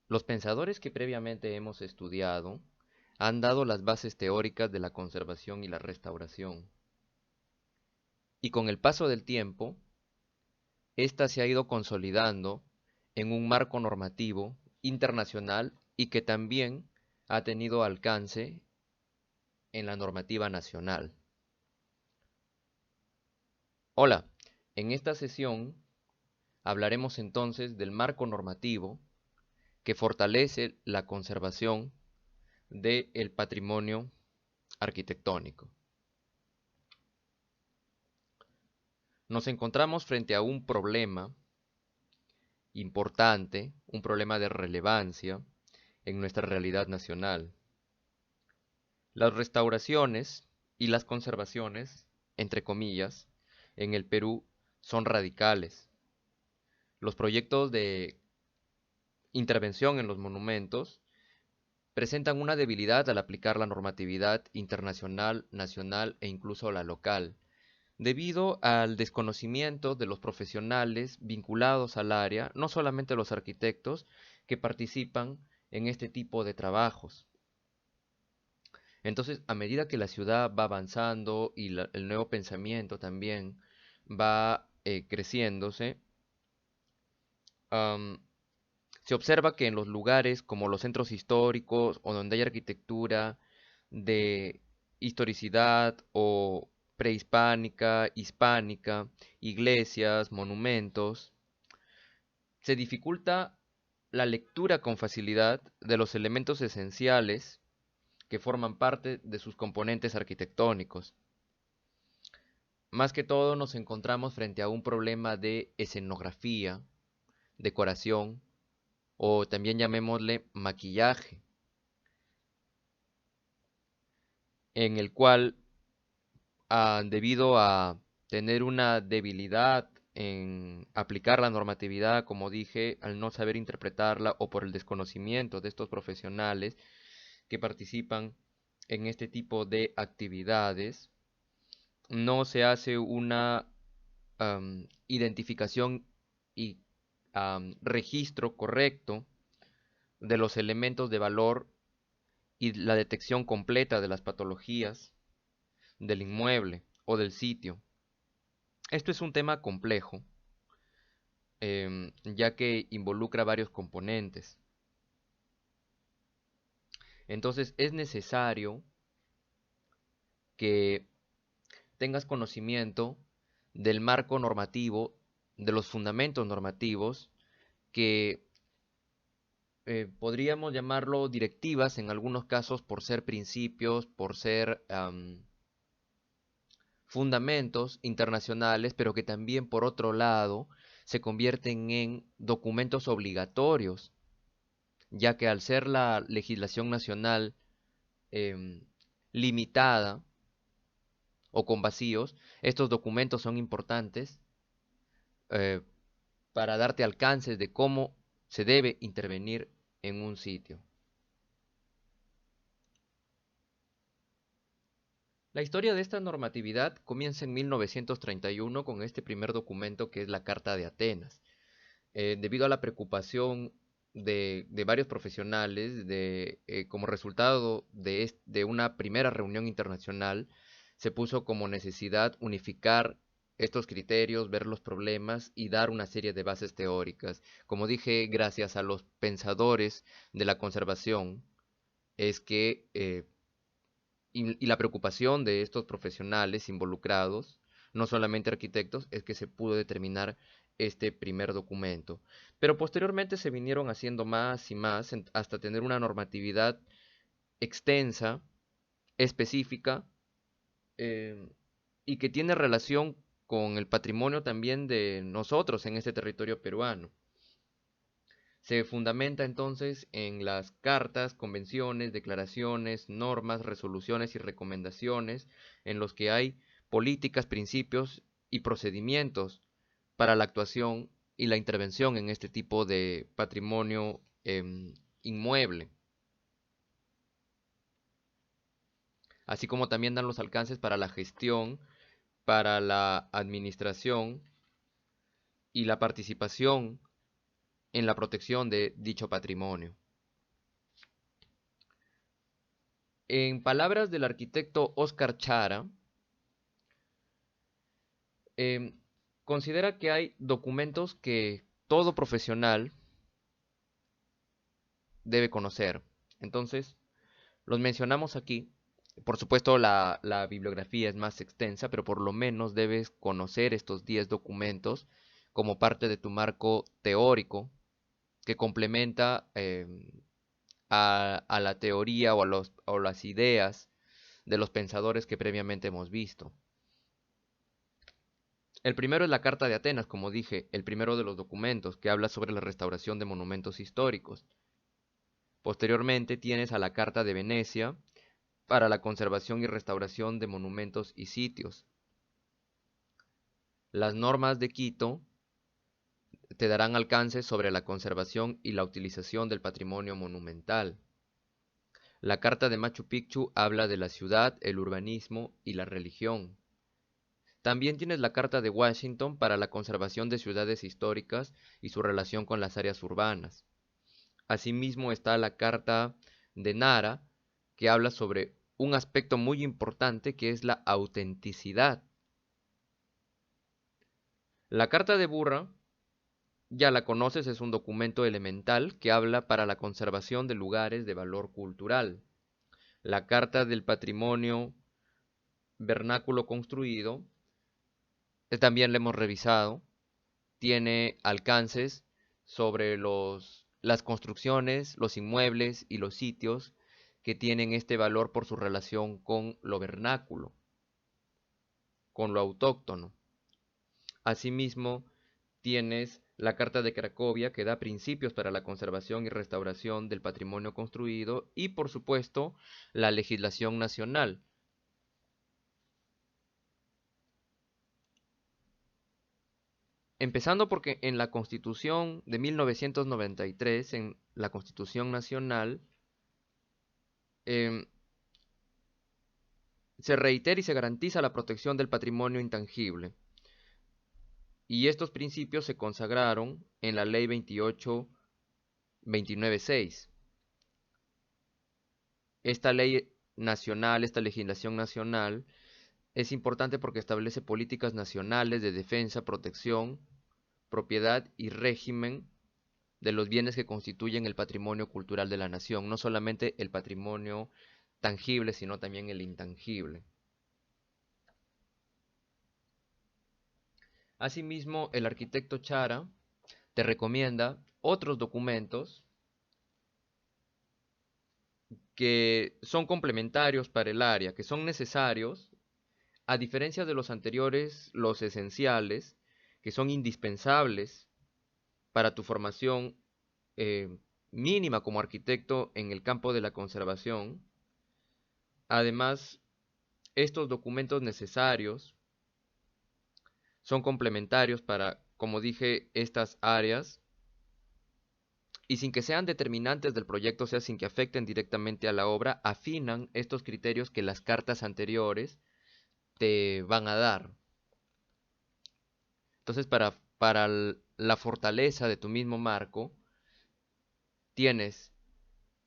Los pensadores que previamente hemos estudiado han dado las bases teóricas de la conservación y la restauración, y con el paso del tiempo, ésta se ha ido consolidando en un marco normativo internacional y que también ha tenido alcance en la normativa nacional. Hola, en esta sesión hablaremos entonces del marco normativo que fortalece la conservación del patrimonio arquitectónico. Nos encontramos frente a un problema importante, un problema de relevancia en nuestra realidad nacional. Las restauraciones y las conservaciones, entre comillas, en el Perú son radicales. Los proyectos de intervención en los monumentos presentan una debilidad al aplicar la normatividad internacional, nacional e incluso la local, debido al desconocimiento de los profesionales vinculados al área, no solamente los arquitectos que participan en este tipo de trabajos. Entonces, a medida que la ciudad va avanzando y el nuevo pensamiento también va creciéndose, am, se observa que en los lugares como los centros históricos o donde hay arquitectura de historicidad o prehispánica, hispánica, iglesias, monumentos, se dificulta la lectura con facilidad de los elementos esenciales que forman parte de sus componentes arquitectónicos. Más que todo nos encontramos frente a un problema de escenografía, decoración o también llamémosle maquillaje, en el cual debido a tener una debilidad en aplicar la normatividad, como dije, al no saber interpretarla o por el desconocimiento de estos profesionales que participan en este tipo de actividades, no se hace una identificación y registro correcto de los elementos de valor y la detección completa de las patologías del inmueble o del sitio. Esto es un tema complejo, ya que involucra varios componentes. Entonces es necesario que tengas conocimiento del marco normativo, de los fundamentos normativos, que podríamos llamarlo directivas en algunos casos por ser principios, por ser fundamentos internacionales, pero que también por otro lado se convierten en documentos obligatorios, ya que al ser la legislación nacional em, limitada o con vacíos, estos documentos son importantes eh, para darte alcances de cómo se debe intervenir en un sitio. La historia de esta normatividad comienza en 1931 con este primer documento que es la Carta de Atenas. Debido a la preocupación de varios profesionales, como resultado de una primera reunión internacional, se puso como necesidad unificar estos criterios, ver los problemas y dar una serie de bases teóricas. Como dije, gracias a los pensadores de la conservación, es que y la preocupación de estos profesionales involucrados, no solamente arquitectos, es que se pudo determinar este primer documento. Pero posteriormente se vinieron haciendo más y más hasta tener una normatividad extensa, específica, eh, y que tiene relación con el patrimonio también de nosotros en este territorio peruano. Se fundamenta entonces en las cartas, convenciones, declaraciones, normas, resoluciones y recomendaciones en los que hay políticas, principios y procedimientos para la actuación y la intervención en este tipo de patrimonio inmueble, así como también dan los alcances para la gestión, para la administración y la participación en la protección de dicho patrimonio. En palabras del arquitecto Óscar Chara, em, considera que hay documentos que todo profesional debe conocer. Entonces, los mencionamos aquí. Por supuesto, la bibliografía es más extensa, pero por lo menos debes conocer estos 10 documentos como parte de tu marco teórico que complementa a la teoría o las ideas de los pensadores que previamente hemos visto. El primero es la Carta de Atenas, como dije, el primero de los documentos que habla sobre la restauración de monumentos históricos. Posteriormente tienes a la Carta de Venecia para la conservación y restauración de monumentos y sitios. Las normas de Quito te darán alcance sobre la conservación y la utilización del patrimonio monumental. La Carta de Machu Picchu habla de la ciudad, el urbanismo y la religión. También tienes la Carta de Washington para la conservación de ciudades históricas y su relación con las áreas urbanas. Asimismo está la Carta de Nara, que habla sobre un aspecto muy importante que es la autenticidad. La Carta de Burra, ya la conoces, es un documento elemental que habla para la conservación de lugares de valor cultural. La Carta del Patrimonio Vernáculo Construido, también la hemos revisado, tiene alcances sobre las construcciones, los inmuebles y los sitios que tienen este valor por su relación con lo vernáculo, con lo autóctono. Asimismo, tienes la Carta de Cracovia que da principios para la conservación y restauración del patrimonio construido y, por supuesto, la legislación nacional. Empezando porque en la Constitución de 1993, en la Constitución Nacional, em, se reitera y se garantiza la protección del patrimonio intangible. Y estos principios se consagraron en la Ley 28.29.6. Esta ley nacional, esta legislación nacional, es importante porque establece políticas nacionales de defensa, protección, propiedad y régimen de los bienes que constituyen el patrimonio cultural de la nación, no solamente el patrimonio tangible, sino también el intangible. Asimismo, el arquitecto Chara te recomienda otros documentos que son complementarios para el área, que son necesarios, a diferencia de los anteriores, los esenciales, que son indispensables para tu formación mínima como arquitecto en el campo de la conservación. Además, estos documentos necesarios son complementarios para, como dije, estas áreas y sin que sean determinantes del proyecto, o sea, sin que afecten directamente a la obra, afinan estos criterios que las cartas anteriores te van a dar. Entonces, para la fortaleza de tu mismo marco, tienes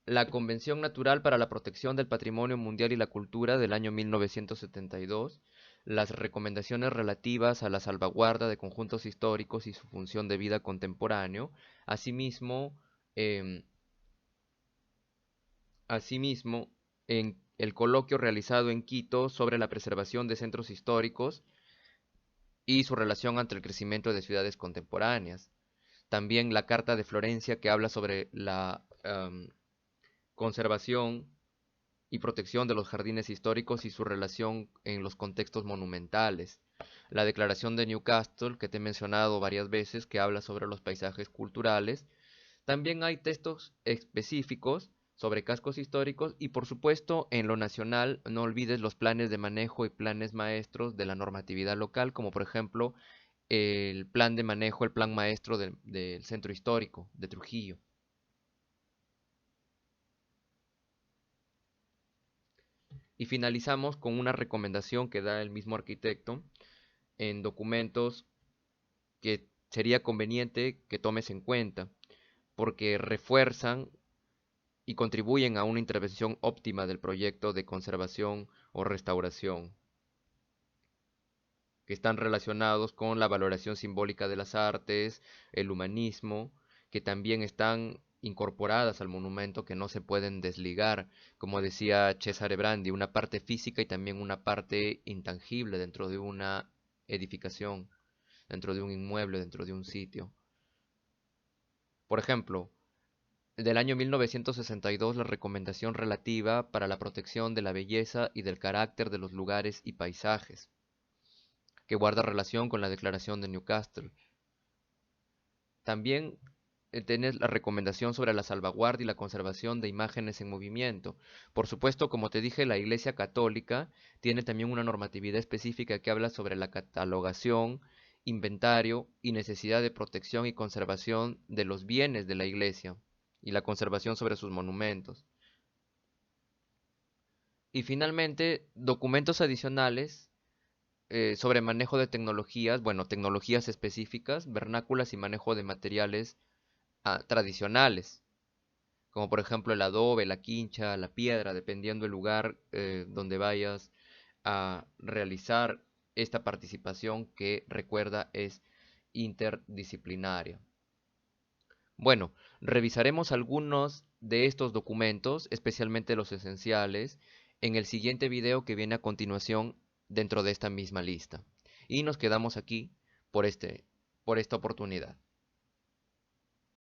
la Convención Natural para la Protección del Patrimonio Mundial y la Cultura del año 1972, las recomendaciones relativas a la salvaguarda de conjuntos históricos y su función de vida contemporáneo, asimismo, em, asimismo, en el coloquio realizado en Quito sobre la preservación de centros históricos y su relación ante el crecimiento de ciudades contemporáneas. También la Carta de Florencia que habla sobre la conservación y protección de los jardines históricos y su relación en los contextos monumentales. La Declaración de Newcastle, que te he mencionado varias veces, que habla sobre los paisajes culturales. También hay textos específicos sobre cascos históricos y, por supuesto, en lo nacional no olvides los planes de manejo y planes maestros de la normatividad local, como por ejemplo el plan de manejo, el plan maestro del centro histórico de Trujillo. Y finalizamos con una recomendación que da el mismo arquitecto en documentos que sería conveniente que tomes en cuenta. porque refuerzan y contribuyen a una intervención óptima del proyecto de conservación o restauración, que están relacionados con la valoración simbólica de las artes, el humanismo, que también están incorporadas al monumento, que no se pueden desligar, como decía Cesare Brandi, una parte física y también una parte intangible dentro de una edificación, dentro de un inmueble, dentro de un sitio. Por ejemplo, del año 1962 la recomendación relativa para la protección de la belleza y del carácter de los lugares y paisajes, que guarda relación con la Declaración de Newcastle. También tienes la recomendación sobre la salvaguardia y la conservación de imágenes en movimiento. Por supuesto, como te dije, la Iglesia Católica tiene también una normatividad específica que habla sobre la catalogación, inventario y necesidad de protección y conservación de los bienes de la Iglesia y la conservación sobre sus monumentos. Y finalmente, documentos adicionales sobre manejo de tecnologías, bueno, tecnologías específicas, vernáculas y manejo de materiales tradicionales, como por ejemplo el adobe, la quincha, la piedra, dependiendo del lugar donde vayas a realizar esta participación que recuerda es interdisciplinaria. Bueno, revisaremos algunos de estos documentos, especialmente los esenciales, en el siguiente video que viene a continuación dentro de esta misma lista. Y nos quedamos aquí por esta oportunidad.